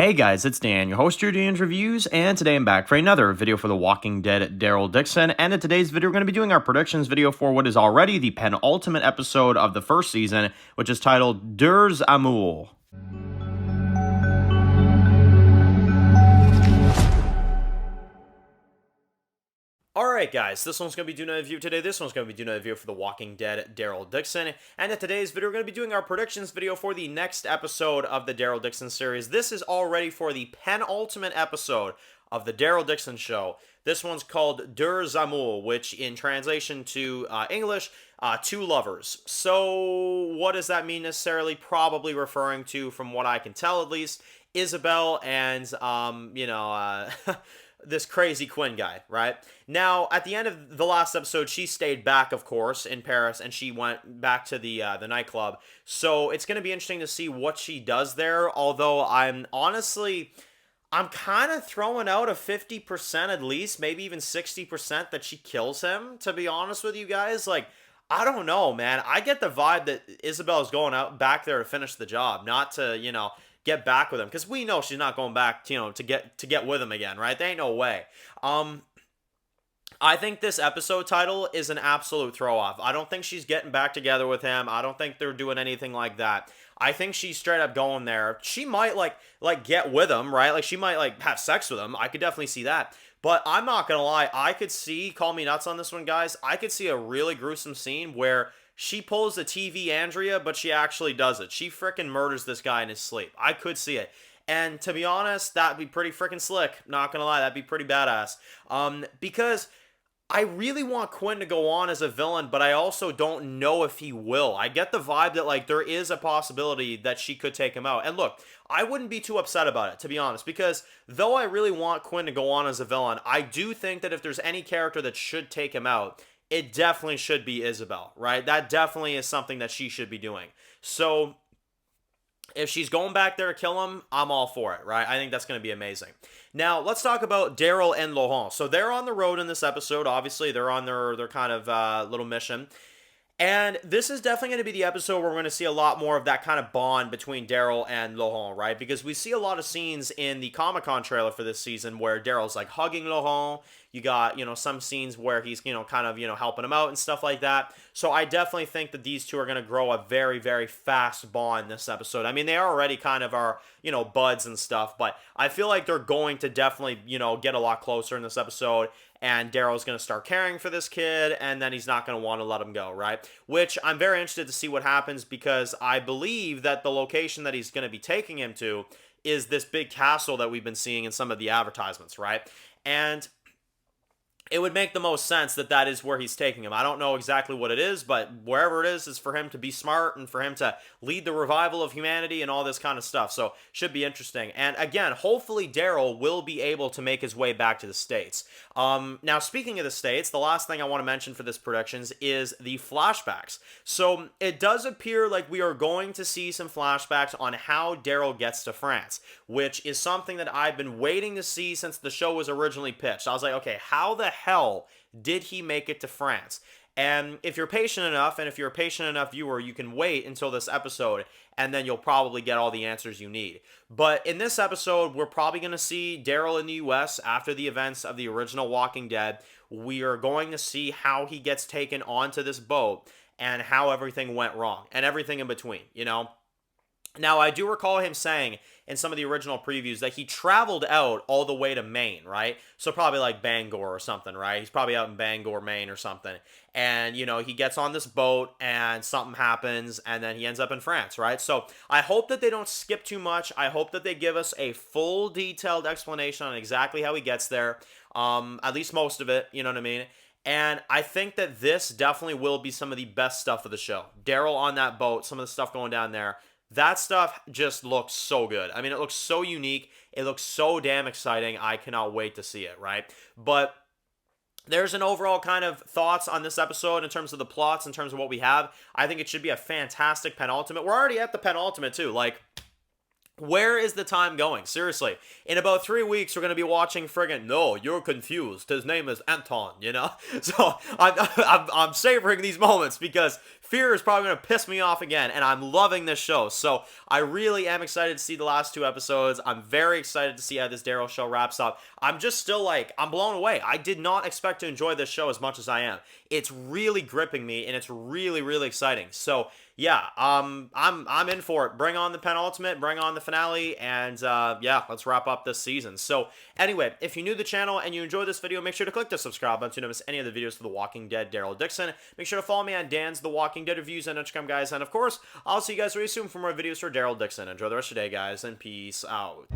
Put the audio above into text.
Hey guys, it's Dan, your host here doing reviews, and today I'm back for another video for The Walking Dead Daryl Dixon, and in today's video we're going to be doing our predictions video for what is already the penultimate episode of the first season, which is titled Deux, Amours. Alright guys, this one's going to be doing a review today. This one's going to be doing a review for The Walking Dead Daryl Dixon. And in today's video, we're going to be doing our predictions video for the next episode of the Daryl Dixon series. This is already for the penultimate episode of the Daryl Dixon show. This one's called Deux Amours, which in translation to English, two lovers. So what does that mean necessarily? Probably referring to, from what I can tell at least, Isabel and, this crazy Quinn guy, right? Now, at the end of the last episode, she stayed back, of course, in Paris, and she went back to the nightclub. So it's going to be interesting to see what she does there, although I'm kind of throwing out a 50% at least, maybe even 60% that she kills him, to be honest with you guys. Like, I don't know, man. I get the vibe that Isabel is going out back there to finish the job, not to, get back with him, because we know she's not going back, to get with him again, right? There ain't no way. I think this episode title is an absolute throw-off. I don't think she's getting back together with him. I don't think they're doing anything like that. I think she's straight up going there. She might like get with him, right? Like, she might have sex with him. I could definitely see that. But I'm not gonna lie, I could see, call me nuts on this one, guys, I could see a really gruesome scene where she pulls a TV Andrea, but she actually does it. She frickin' murders this guy in his sleep. I could see it. And to be honest, that'd be pretty frickin' slick. Not gonna lie, that'd be pretty badass. Because I really want Quinn to go on as a villain, but I also don't know if he will. I get the vibe that, there is a possibility that she could take him out. And look, I wouldn't be too upset about it, to be honest, because though I really want Quinn to go on as a villain, I do think that if there's any character that should take him out, it definitely should be Isabel, right? That definitely is something that she should be doing. So if she's going back there to kill him, I'm all for it, right? I think that's going to be amazing. Now, let's talk about Daryl and Laurent. So they're on the road in this episode. Obviously, they're on their kind of little mission. And this is definitely going to be the episode where we're going to see a lot more of that kind of bond between Daryl and Laurent, right? Because we see a lot of scenes in the Comic-Con trailer for this season where Daryl's hugging Laurent. You got, some scenes where he's, kind of, helping him out and stuff like that. So I definitely think that these two are going to grow a very, very fast bond this episode. I mean, they already kind of are, buds and stuff, but I feel like they're going to definitely, get a lot closer in this episode. And Daryl's going to start caring for this kid, and then he's not going to want to let him go, right? Which I'm very interested to see what happens, because I believe that the location that he's going to be taking him to is this big castle that we've been seeing in some of the advertisements, right? And it would make the most sense that that is where he's taking him. I don't know exactly what it is, but wherever it is for him to be smart and for him to lead the revival of humanity and all this kind of stuff. So, should be interesting. And again, hopefully Daryl will be able to make his way back to the States. Now, speaking of the States, the last thing I want to mention for this predictions is the flashbacks. So, it does appear like we are going to see some flashbacks on how Daryl gets to France, which is something that I've been waiting to see since the show was originally pitched. I was like, okay, how the hell did he make it to France? And if you're patient enough, and if you're a patient enough viewer, you can wait until this episode, and then you'll probably get all the answers you need. But in this episode, we're probably going to see Daryl in the U.S. after the events of the original Walking Dead. We are going to see how he gets taken onto this boat, and how everything went wrong, and everything in between, Now, I do recall him saying in some of the original previews that he traveled out all the way to Maine, right? So probably like Bangor or something, right? He's probably out in Bangor, Maine or something. And, he gets on this boat and something happens and then he ends up in France, right? So I hope that they don't skip too much. I hope that they give us a full detailed explanation on exactly how he gets there. At least most of it, you know what I mean? And I think that this definitely will be some of the best stuff of the show. Daryl on that boat, some of the stuff going down there. That stuff just looks so good. I mean, it looks so unique. It looks so damn exciting. I cannot wait to see it, right? But there's an overall kind of thoughts on this episode in terms of the plots, in terms of what we have. I think it should be a fantastic penultimate. We're already at the penultimate, too. Where is the time going? Seriously. In about 3 weeks, we're going to be watching friggin' No, You're Confused. His name is Anton, So I'm savoring these moments because fear is probably going to piss me off again, and I'm loving this show. So I really am excited to see the last 2 episodes. I'm very excited to see how this Daryl show wraps up. I'm just still like, I'm blown away. I did not expect to enjoy this show as much as I am. It's really gripping me, and it's really, really exciting. So yeah, I'm in for it. Bring on the penultimate, bring on the finale, and yeah, let's wrap up this season. So anyway, if you're new to the channel and you enjoyed this video, make sure to click the subscribe button to not miss any of the videos for The Walking Dead, Daryl Dixon. Make sure to follow me on Dan's The Walking Dead reviews and Instagram, guys. And of course, I'll see you guys really soon for more videos for Daryl Dixon. Enjoy the rest of your day, guys, and peace out.